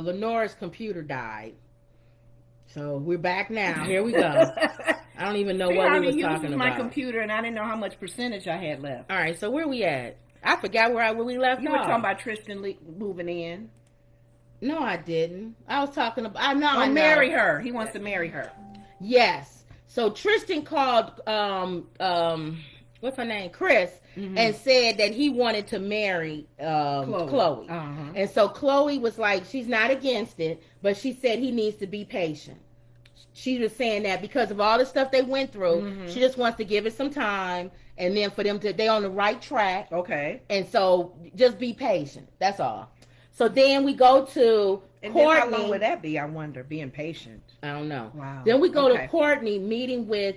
Lenore's computer died. So we're back now. Here we go. I don't even know what we was talking about. My computer, and I didn't know how much percentage I had left. All right, so where we at? I forgot where we left off. You were talking about Tristan moving in. No, I didn't. I was talking about. I marry her. He wants to marry her. Yes. So Tristan called what's her name, Chris, and said that he wanted to marry Khloe. Uh-huh. And so Khloe was like, she's not against it, but she said he needs to be patient. She was saying that because of all the stuff they went through, she just wants to give it some time, and then for them to, they on the right track. Okay. And so just be patient. That's all. So then we go to and Courtney. Then how long would that be? I wonder. Being patient. I don't know. Wow. Then we go to Courtney meeting with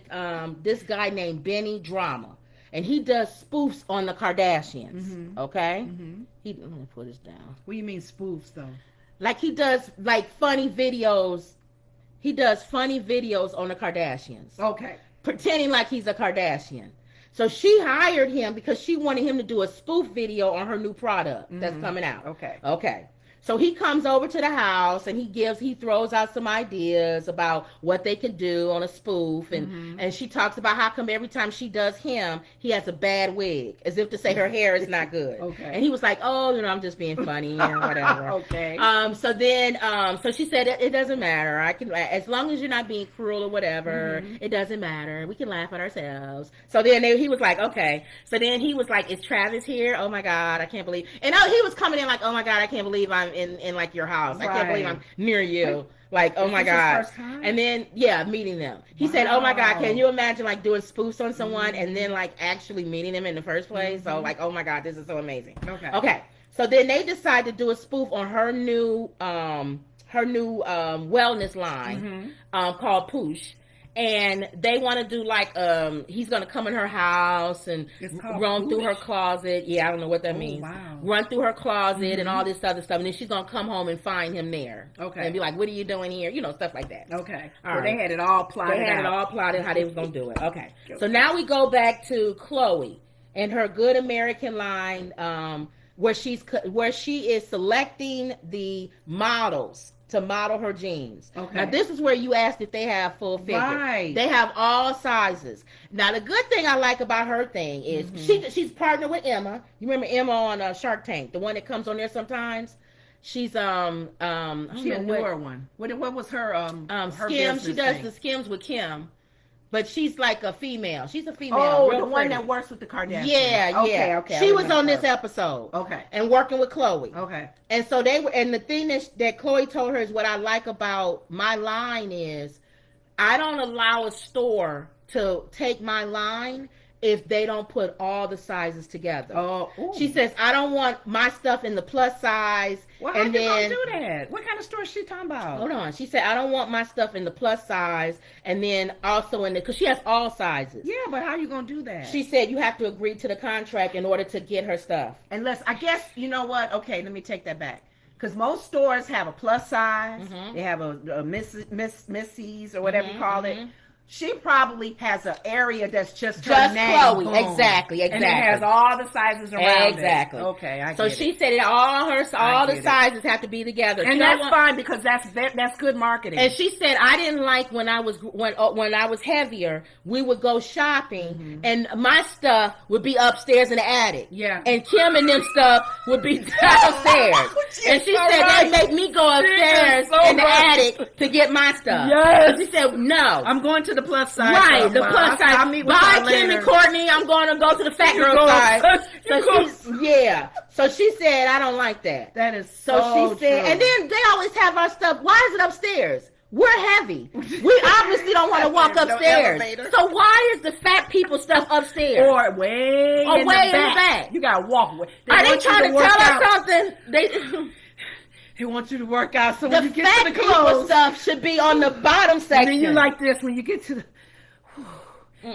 this guy named Benny Drama, and he does spoofs on the Kardashians. Okay. Let me put this down. What do you mean spoofs though? Like he does like funny videos. He does funny videos on the Kardashians. Okay. Pretending like he's a Kardashian. So she hired him because she wanted him to do a spoof video on her new product that's coming out. Okay. Okay. So he comes over to the house and he throws out some ideas about what they can do on a spoof. And she talks about how come every time she does him, he has a bad wig, as if to say her hair is not good. Okay. And he was like, oh, I'm just being funny and whatever. Okay. So she said, it doesn't matter. I can, as long as you're not being cruel or whatever, it doesn't matter. We can laugh at ourselves. So then he was like, okay. So then he was like, is Travis here? Oh my God, I can't believe. And he was coming in like, oh my God, I can't believe I'm in like your house. I can't believe I'm near you. Like, oh my God. His first time? And then, meeting them. He said, oh my God, can you imagine like doing spoofs on someone and then like actually meeting them in the first place? So like, oh my God, this is so amazing. Okay. So then they decide to do a spoof on her new wellness line called Poosh. And they want to do like, he's going to come in her house and run through her closet. Yeah, I don't know what that means. Wow. Run through her closet and all this other stuff. And then she's going to come home and find him there. Okay. And be like, what are you doing here? You know, stuff like that. Okay. All right. They had it all plotted They had it all plotted how they was going to do it. Okay. So now we go back to Khloe and her Good American line, where she is selecting the models to model her jeans. Okay. Now this is where you asked if they have full figure. Right. They have all sizes. Now the good thing I like about her thing is she's partnered with Emma. You remember Emma on Shark Tank, the one that comes on there sometimes. She's she a newer one. What was her her Skims? She does thing? The Skims with Kim. But she's like a female. She's a female. Oh, the one that works with the Kardashians. Yeah. Okay. She was on this episode. Okay. And working with Khloe. Okay. And so and the thing that Khloe told her is what I like about my line is I don't allow a store to take my line if they don't put all the sizes together. Oh, she says I don't want my stuff in the plus size. Well, how you gonna do that? What kind of store is she talking about? Hold on. She said I don't want my stuff in the plus size, and then also because she has all sizes. Yeah, but how you gonna do that? She said you have to agree to the contract in order to get her stuff. Unless I guess you know what? Okay, let me take that back. Because most stores have a plus size. They have a Missy's or whatever you call it. She probably has an area that's just her name. Khloe. Boom. Exactly. And it has all the sizes around Exactly. it. Okay, I get So she said all the sizes have to be together. And that's fine because that's good marketing. And she said I didn't like when I was heavier, we would go shopping and my stuff would be upstairs in the attic. Yeah. And Kim and them stuff would be downstairs. And she said they make me go upstairs in the attic to get my stuff. Yes. And she said no. I'm going to the plus size. Right, the plus size. Bye, Kim and Courtney. I'm going to go to the fat girl side. So she said, I don't like that. That is so she said, true. And then they always have our stuff. Why is it upstairs? We're heavy. We obviously don't want to walk upstairs. So why is the fat people stuff upstairs? Or way in the back. You got to walk away. Are they trying to tell us something? He wants you to work out, so when you get to the clothes, stuff should be on the bottom section. And then you like this when you get to the.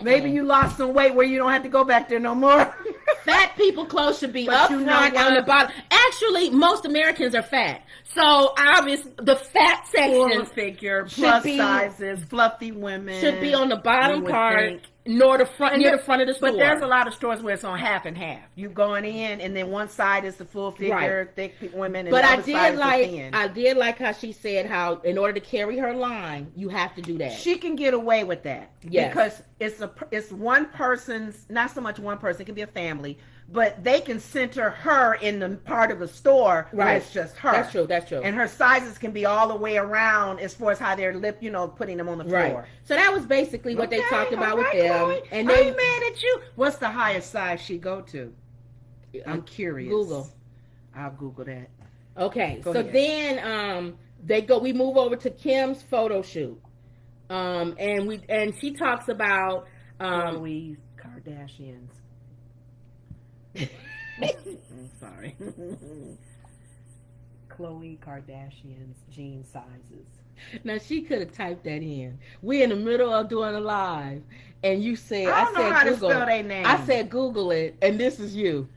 Maybe you lost some weight where you don't have to go back there no more. Fat people clothes should be up front on the bottom. Actually, most Americans are fat, so obviously the fat section figure, plus sizes, fluffy women should be on the bottom part. nor the front, near the front of the store. But there's a lot of stores where it's on half and half. You going in, and then one side is the full figure, thick women, and but the other side is the thin. I did like how she said how in order to carry her line, you have to do that. She can get away with that because it's one person's, not so much one person. It can be a family. But they can center her in the part of the store where it's just her. That's true. That's true. And her sizes can be all the way around as far as how they're putting them on the floor. Right. So that was basically what they talked about with them. Khloe, And I ain't mad at you. What's the highest size she go to? I'm curious. Google. I'll Google that. Okay. Go so ahead. then we move over to Kim's photo shoot. And she talks about Khloe Kardashians. I'm sorry. Khloe Kardashian's jean sizes. Now she could have typed that in. We're in the middle of doing a live, and you said, I don't know how Google. to spell their name. I said Google it, and this is you.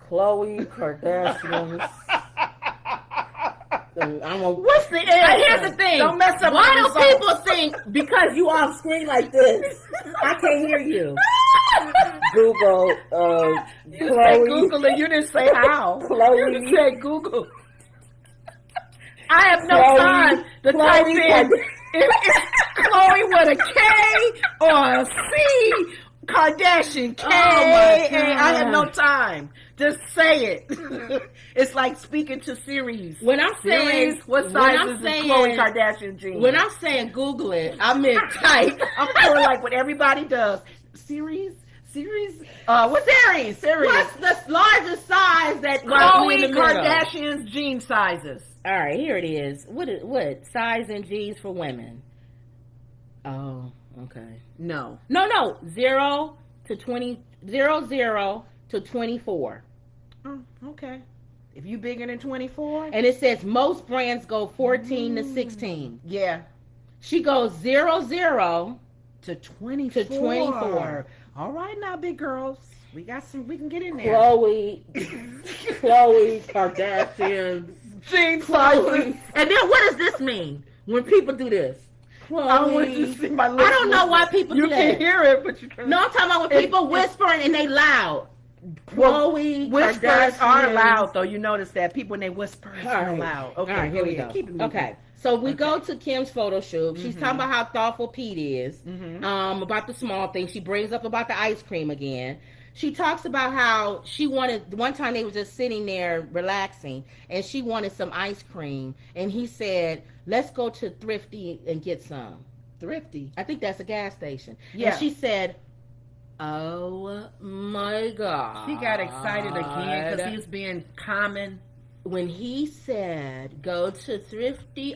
Khloe Kardashian's. What's the answer? Here's the thing. Don't mess up. Why do people think because you off screen like this? I can't hear you. Google. You Khloe. said Google and you didn't say how. Khloe. You said Google. I have no time to type in if Khloe with a K or a C. Kardashian. K. I have no time. Just say it. It's like speaking to Siri's. When I'm saying, what size is Khloe Kardashian jeans? When I'm saying Google it, I meant type. I'm doing like what everybody does. Siri's. What's Aries? What's the largest size that Khloe Kardashian's jean sizes? All right, here it is. What size in jeans for women? Oh, okay. No. 0 to 20. 0 to 24. Oh, okay. If you bigger than 24, and it says most brands go 14 to 16. Yeah. She goes 0 to 24. To 24. All right, now, big girls, we can get in there. Khloe Kardashian jean sizes. And then what does this mean when people do this? Khloe. I want you to see my lips. I don't know why people do that. You can hear it, but you can't. No, I'm talking about when people whispering and they loud. Khloe whispers Kardashian. are loud, though. You notice that people when they whisper are loud. Okay, all right, here we go. Keep it moving. Okay. So we go to Kim's photo shoot. She's talking about how thoughtful Pete is, about the small things. She brings up about the ice cream again. She talks about how she wanted, one time they were just sitting there relaxing, and she wanted some ice cream. And he said, let's go to Thrifty and get some. Thrifty? I think that's a gas station. Yeah. And she said, oh my God. She got excited again because he's being common. When he said, go to Thrifty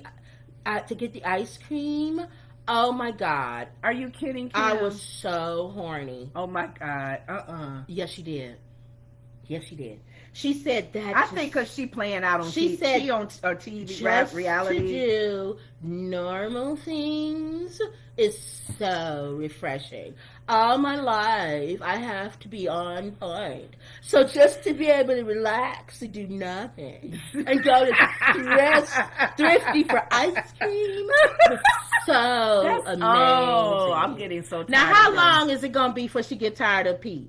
to get the ice cream, oh my God. Are you kidding, Kim? I was so horny. Oh my God. Yes, she did. Yes, she did. She said that. I think because she playing out on she TV. Said, she on TV just reality. To do normal things is so refreshing. All my life, I have to be on point. So just to be able to relax and do nothing and go to Thrifty for ice cream is so amazing. Oh, I'm getting so tired. Now, how long is it going to be before she get tired of Pete?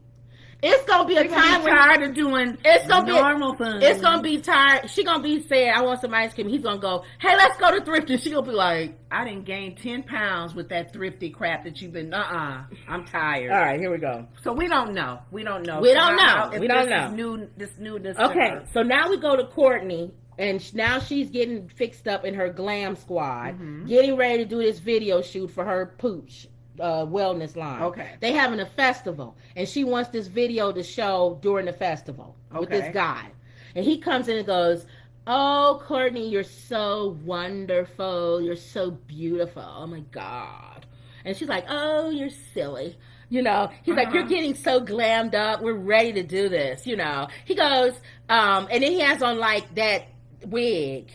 It's gonna be a time when tired of doing normal things. It's gonna be tired. She gonna be saying, "I want some ice cream." He's gonna go, "Hey, let's go to Thrifty." She gonna be like, "I didn't gain 10 pounds with that Thrifty crap that you've been." I'm tired. All right, here we go. So we don't know. We don't know. This newness. Okay, so now we go to Courtney, and now she's getting fixed up in her glam squad, getting ready to do this video shoot for her pooch. Wellness line. Okay. They having a festival, and she wants this video to show during the festival with this guy. And he comes in and goes, "Oh, Courtney, you're so wonderful. You're so beautiful. Oh my God." And she's like, "Oh, you're silly." You know, he's like, "You're getting so glammed up. We're ready to do this." You know, he goes, and then he has on like that wig.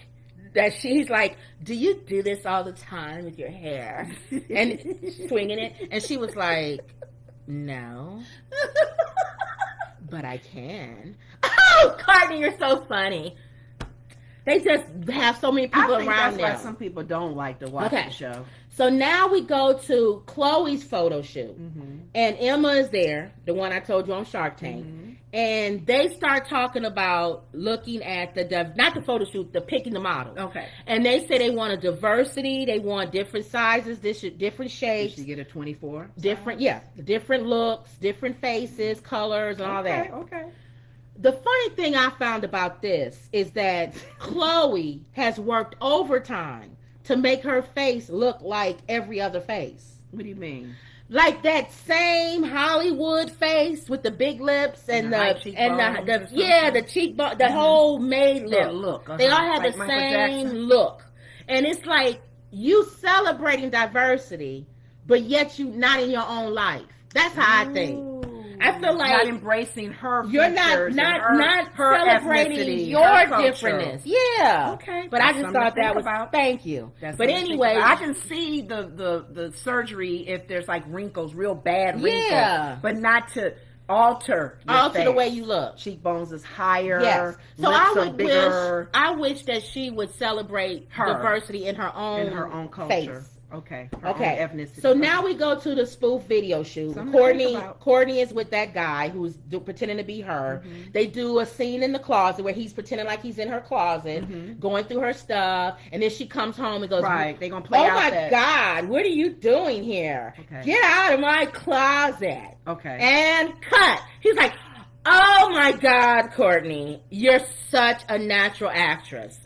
That he's like, "Do you do this all the time with your hair?" And swinging it. And she was like, "No, but I can." Oh, Courtney, you're so funny. They just have so many people I think around that's them. why some people don't like to watch the show. So now we go to Khloe's photo shoot. And Emma is there, the one I told you on Shark Tank. And they start talking about looking at not the photo shoot, the picking the model. Okay. And they say they want a diversity, they want different sizes, different shapes. Did she get a 24? Different looks, different faces, colors, and all that. Okay. The funny thing I found about this is that Khloe has worked overtime to make her face look like every other face. What do you mean? Like that same Hollywood face with the big lips and the cheekbone, the whole made look. They all have the same look. And it's like you celebrating diversity, but yet you not in your own life. That's how I think. I feel like not embracing her. You're not her celebrating your differentness. Yeah. Okay. But I just thought that was thank you. But anyway, I can see the surgery if there's like wrinkles, real bad wrinkles. Yeah. But not to alter the way you look. Cheekbones is higher. Yes. So lips I wish that she would celebrate diversity in her own culture. Face. Okay. Ethnicity. So now we go to the Spoof video shoot. Courtney is with that guy who's pretending to be her. They do a scene in the closet where he's pretending like he's in her closet, going through her stuff, and then she comes home and goes, "Right, they gonna play out my God, what are you doing here? Get out of my closet." Okay. And cut. He's like, "Oh my God, Courtney, you're such a natural actress."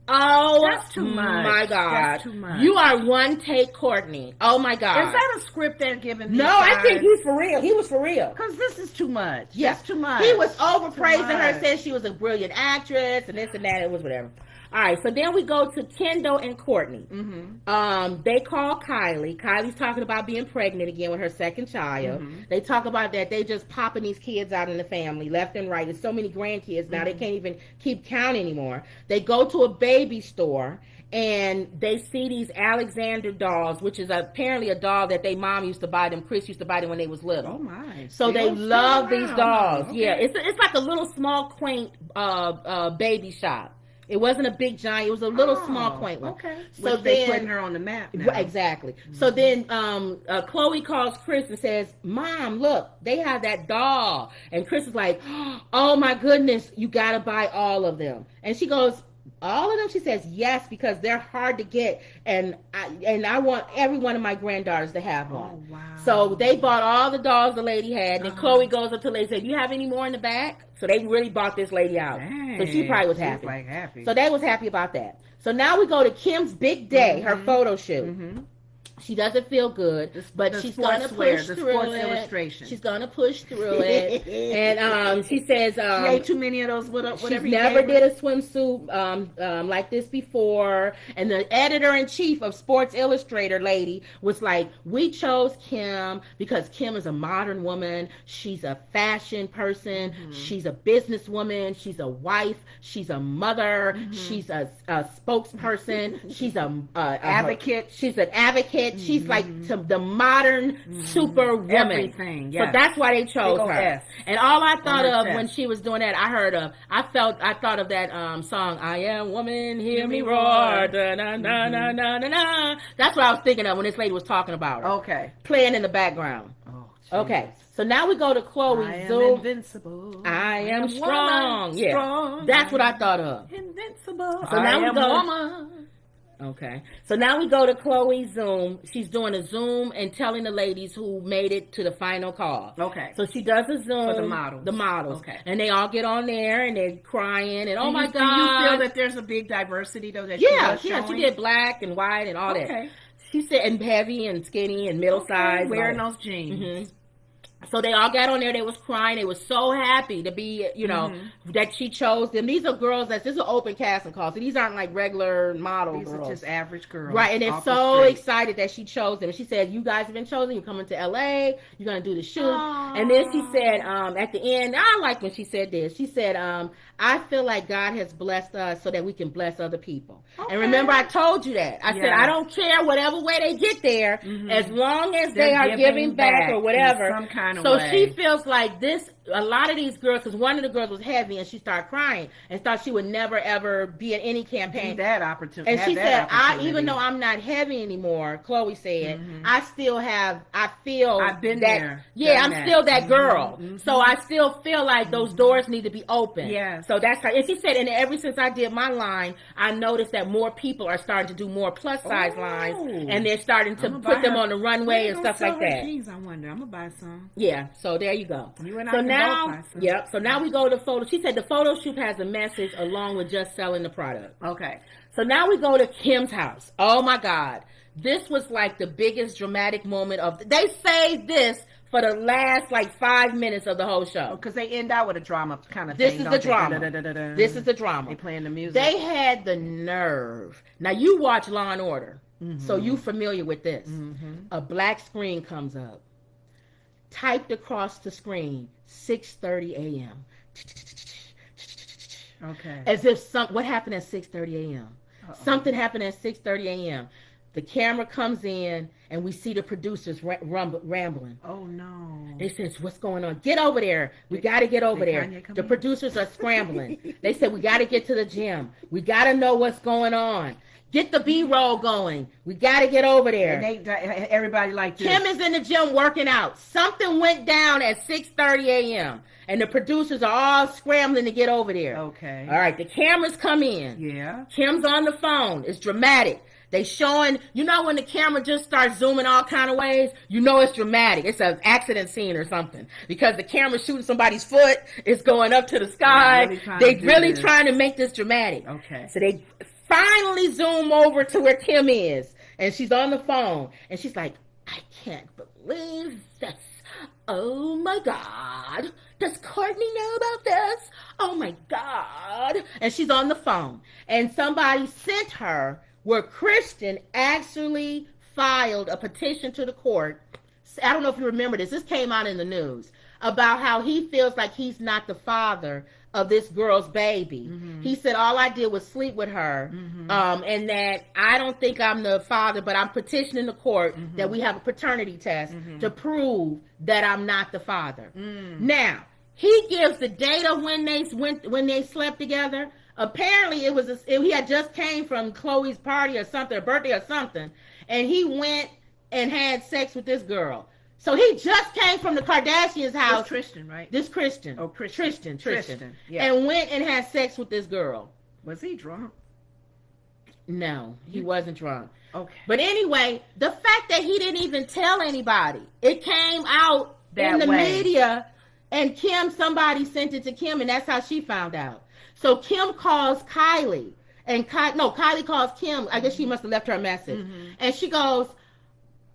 Oh, that's too much. My God. That's too much. You are one take Courtney. Oh my God. Is that a script they're giving me? No, I think he's for real. He was for real. Because this is too much. Yes, too much. He was overpraising her, said she was a brilliant actress and this and that. It was whatever. All right, so then we go to Kendall and Courtney. They call Kylie. Kylie's talking about being pregnant again with her second child. They talk about that they just popping these kids out in the family left and right. There's so many grandkids now they can't even keep count anymore. They go to a baby store and they see these Alexander dolls, which is apparently a doll that their mom used to buy them. Chris used to buy them when they was little. Oh my! So they love these dolls. Okay. Yeah, it's like a little small quaint baby shop. It wasn't a big giant. It was a little small quaint one. Okay. So they're putting her on the map now. Exactly. So then Khloe calls Chris and says, "Mom, look, they have that doll." And Chris is like, "Oh my goodness, you got to buy all of them." And she goes, "All of them?" She says, "Yes, because they're hard to get, and I want every one of my granddaughters to have one." Oh, wow. So they bought all the dolls the lady had, and Khloe goes up to the lady and said, "Do you have any more in the back?" So they really bought this lady out. Dang. So she probably was happy. Happy. So they was happy about that. So now we go to Kim's big day, her photo shoot. She doesn't feel good, but she's going to push through it. She's going to push through it. And she says... she ate too many of those, whatever. She never did a swimsuit like this before. And the editor-in-chief of Sports Illustrated lady was like, "We chose Kim because Kim is a modern woman. She's a fashion person. She's a businesswoman. She's a wife. She's a mother. She's a spokesperson. She's an advocate. She's an advocate. She's like the modern super woman." Everything, yes. So that's why they chose her. And all I thought of when she was doing that, I thought of that song, "I Am Woman, Hear Me Roar." Da, na, na, na, na, na, na. That's what I was thinking of when this lady was talking about her. Okay. Playing in the background. Oh, okay. So now we go to Khloe. I am invincible. I am strong. Yeah. Strong. That's what I thought of. Invincible. So now we go. Woman. Okay. So now we go to Khloe's Zoom. She's doing a Zoom and telling the ladies who made it to the final call. Okay. So she does a Zoom. For the models. The models. Okay. And they all get on there and they're crying and, oh my God. Do you feel that there's a big diversity though that she did black and white and all that. Okay. She said, and heavy and skinny and middle size. Wearing those jeans. So they all got on there. They was crying. They was so happy to be, that she chose them. These are girls this is an open casting call. So these aren't like regular model girls. These are just average girls. Right. And they're so excited that she chose them. And she said, "You guys have been chosen. You're coming to LA. You're going to do the shoot." Aww. And then she said, at the end, I like when she said this. She said, "I feel like God has blessed us so that we can bless other people." Okay. And remember, I told you that. I said, I don't care whatever way they get there, as long as they are giving back or whatever. Some kind of so way. she feels like this a lot of these girls, because one of the girls was heavy and she started crying and thought she would never ever be in any campaign. That opportunity. And she said, even though I'm not heavy anymore, Khloe said, I feel I've been that, there. Yeah, I'm still that girl. So I still feel like those doors need to be open. Yeah. So that's her. And she said, and ever since I did my line, I noticed that more people are starting to do more plus size lines, and they're starting to put them on the runway and stuff like that. Jeans, I wonder. I'm gonna buy some. Yeah. So there you go. You and I so can now, both buy some. yep. So now we go to photo. She said the photo shoot has a message along with just selling the product. Okay. So now we go to Kim's house. Oh my God. This was like the biggest dramatic moment they saved this for the last like 5 minutes of the whole show. Because they end out with a drama kind of This thing. is the drama. This is the drama. They playing the music. They had the nerve. Now you watch Law and Order, so you familiar with this. A black screen comes up. Typed across the screen, 6:30 a.m. Okay. As if what happened at 6:30 a.m. Something happened at 6:30 a.m. The camera comes in, and we see the producers rambling. Oh, no. They says, what's going on? Get over there. We got to get over there. The producers are scrambling. They said, we got to get to the gym. We got to know what's going on. Get the B-roll going. We got to get over there. And everybody like this. Kim is in the gym working out. Something went down at 6:30 a.m. And the producers are all scrambling to get over there. Okay. All right, the cameras come in. Yeah. Kim's on the phone. It's dramatic. They showing, when the camera just starts zooming all kind of ways, it's dramatic. It's an accident scene or something. Because the camera's shooting somebody's foot, it's going up to the sky. They're really trying to make this dramatic. Okay. So they finally zoom over to where Kim is. And she's on the phone. And she's like, I can't believe this. Oh my God. Does Courtney know about this? Oh my God. And she's on the phone. And somebody sent her where Tristan actually filed a petition to the court. I don't know if you remember this. This came out in the news about how he feels like he's not the father of this girl's baby. He said, all I did was sleep with her, and that I don't think I'm the father, but I'm petitioning the court that we have a paternity test to prove that I'm not the father. Now, he gives the date of when they slept together. Apparently, he had just came from Khloe's party or something, a birthday or something, and he went and had sex with this girl. So he just came from the Kardashians' house. This Tristan, right? This Christian. Oh, Tristan. Yeah. And went and had sex with this girl. Was he drunk? No, he wasn't drunk. Okay. But anyway, the fact that he didn't even tell anybody, it came out in the media, and somebody sent it to Kim, and that's how she found out. So Kim calls Kylie, and Kylie calls Kim. I guess she must have left her a message. And she goes,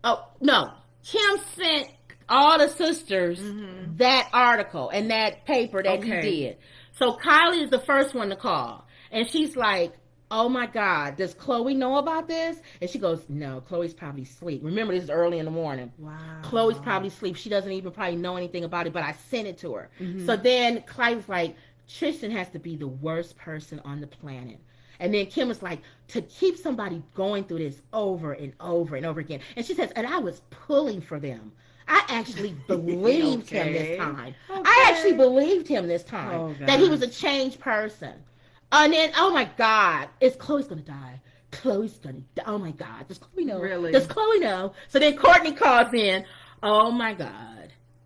oh, no. Kim sent all the sisters that article and that paper that he did. So Kylie is the first one to call. And she's like, oh my God, does Khloe know about this? And she goes, no, Khloe's probably asleep. Remember, this is early in the morning. Wow. Khloe's probably asleep. She doesn't even probably know anything about it, but I sent it to her. So then Kylie's like, Tristan has to be the worst person on the planet. And then Kim was like, to keep somebody going through this over and over and over again. And she says, and I was pulling for them. I actually believed him this time. I actually believed him this time that he was a changed person. And then, oh my God, Khloe's going to die. Khloe's going to die. Oh my God, does Khloe know? Really? Does Khloe know? So then Courtney calls in. Oh my God.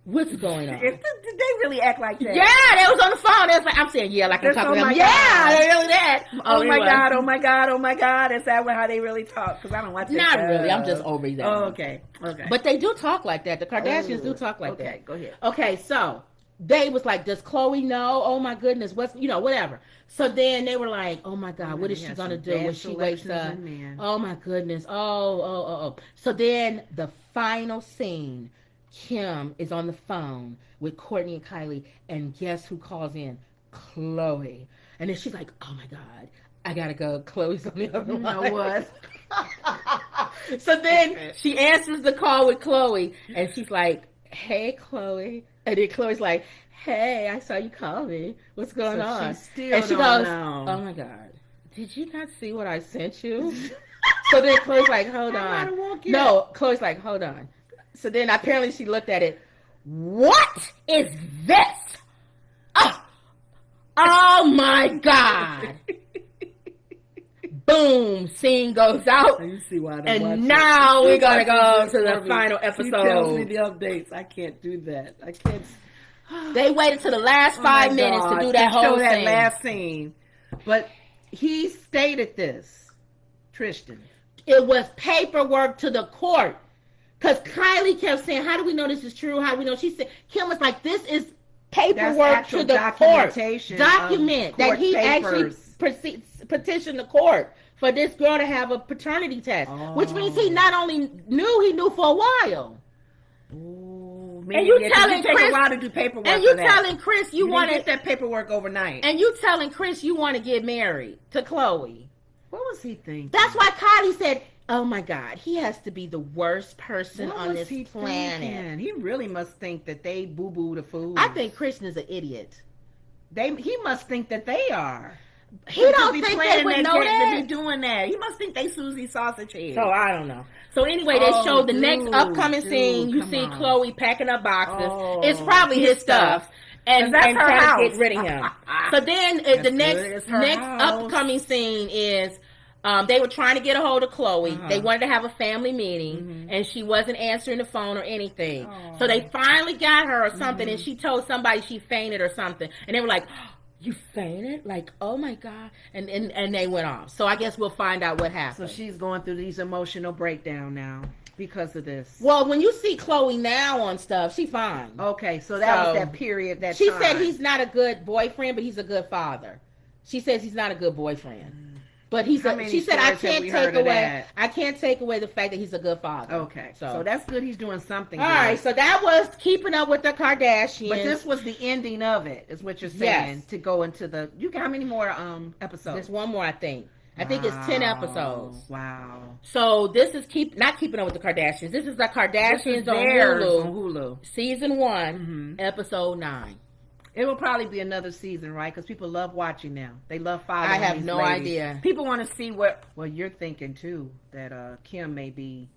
What's going on? Did they really act like that? Yeah, they was on the phone. They was like, I'm saying, yeah, like I'm talking to them. Yeah, they really that. Oh my God, oh my God, oh my God. Is that how they really talk? Because I don't watch it. Not really. I'm just over that. Oh, okay. But they do talk like that. The Kardashians do talk like that. Okay, go ahead. Okay, so they was like, does Khloe know? Oh my goodness, what's, whatever. So then they were like, oh my God, what is she going to do when she wakes up? Oh my goodness. Oh. So then the final scene, Kim is on the phone with Courtney and Kylie, and guess who calls in? Khloe. And then she's like, oh my God, I gotta go. Khloe's on the other line. You know what? So then she answers the call with Khloe, and she's like, hey, Khloe. And then Khloe's like, hey, I saw you call me. What's going on? And she goes, oh my God, did you not see what I sent you? So then Khloe's like, hold on. No, Khloe's like, hold on. So then apparently she looked at it. What is this? Oh my God. Boom, scene goes out. You see why I and now we're going to go to the final episode. She tells me the updates. I can't do that. I can't. They waited to the last 5 minutes to do that whole show scene. that last scene. But he stated this, Tristan. It was paperwork to the court. Because Kylie kept saying, how do we know this is true? How do we know? She said, Kim was like, this is paperwork to the court. Document that he actually petitioned the court for this girl to have a paternity test. Which means he not only knew, he knew for a while. Ooh, and you telling Chris, take a while to do paperwork. And you telling Chris you want to get that paperwork overnight. And you telling Chris you want to get married to Khloe. What was he thinking? That's why Kylie said, oh my God, he has to be the worst person on this planet. Thinking? He really must think that they boo-boo the food. I think Christian is an idiot. He must think that they are. He don't think they would know that. To be doing that. He must think they Susie sausage head. So I don't know. So anyway, they showed the next upcoming scene. You see Khloe packing up boxes. It's probably his stuff. And that's her trying house. to get rid of him. So then the next upcoming scene is they were trying to get a hold of Khloe. They wanted to have a family meeting, and she wasn't answering the phone or anything. So they finally got her or something, and she told somebody she fainted or something. And they were like, you fainted? Like, oh my God. And they went off. So I guess we'll find out what happened. So she's going through these emotional breakdown now because of this. Well, when you see Khloe now on stuff, she fine. Okay, so that was that period, that she time. said he's not a good boyfriend, but he's a good father. She says he's not a good boyfriend. But she said I can't take away the fact that he's a good father. Okay. So that's good, he's doing something. All right, so that was keeping up with the Kardashians. But this was the ending of it, is what you're saying. Yes. To go into how many more episodes? There's one more, I think. I think it's 10 episodes. Wow. So this is not keeping up with the Kardashians. This is the Kardashians on Hulu. Season 1, episode 9. It will probably be another season, right? Because people love watching them. They love following. I have no idea. People want to see what. Well, you're thinking too that Kim may be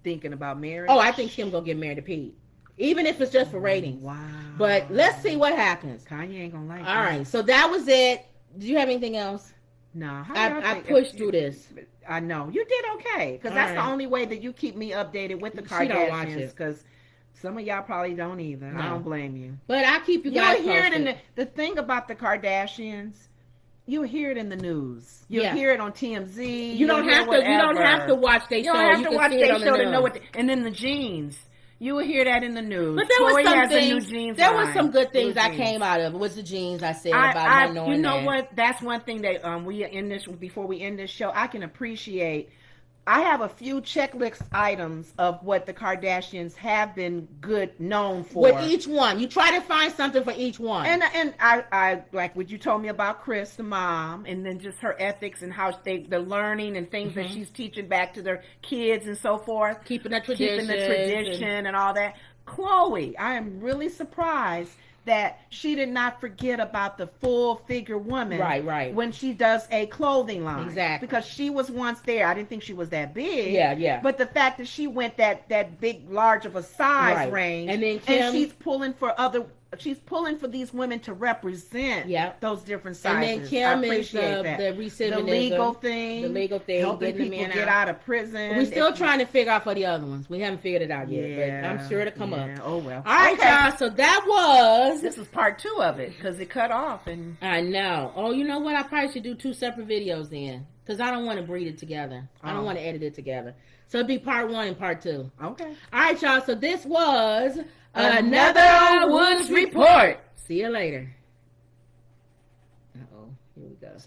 thinking about marriage. Oh, I think Kim gonna get married to Pete, even if it's just for ratings. Wow. But let's see what happens. Kanye ain't gonna like it. All right. So that was it. Do you have anything else? No. I pushed through this. I know you did okay because that's the only way that you keep me updated with the Kardashians. Because some of y'all probably don't either. No. I don't blame you. But I keep you guys posted. You'll hear it in the thing about the Kardashians. You'll hear it in the news. You'll hear it on TMZ. You don't have to watch their show. You don't have to watch their show to know what. And then the jeans. You will hear that in the news. But there was some things. There was some good things that came out of it. Was the jeans I said about her knowing you know that. What? That's one thing that before we end this show, I can appreciate. I have a few checklist items of what the Kardashians have been known for. With each one. You try to find something for each one. And I like what you told me about Chris, the mom, and then just her ethics and how the learning and things that she's teaching back to their kids and so forth. Keeping the tradition and all that. Khloe, I am really surprised that she did not forget about the full figure woman when she does a clothing line. Exactly. Because she was once there. I didn't think she was that big. Yeah. But the fact that she went that big, large of a size range. And then she's pulling for these women to represent those different sizes. And then Kim is the legal thing. Helping people get out of prison. We're still trying to figure out for the other ones. We haven't figured it out yet. But I'm sure it'll come up. Oh, well. All right, y'all. So that was... This is part 2 of it because it cut off. And I know. Oh, you know what? I probably should do 2 separate videos then because I don't want to breed it together. I don't want to edit it together. So it'd be part 1 and part 2. Okay. All right, y'all. So this was another Woods Report. See you later. Uh-oh. Here we go.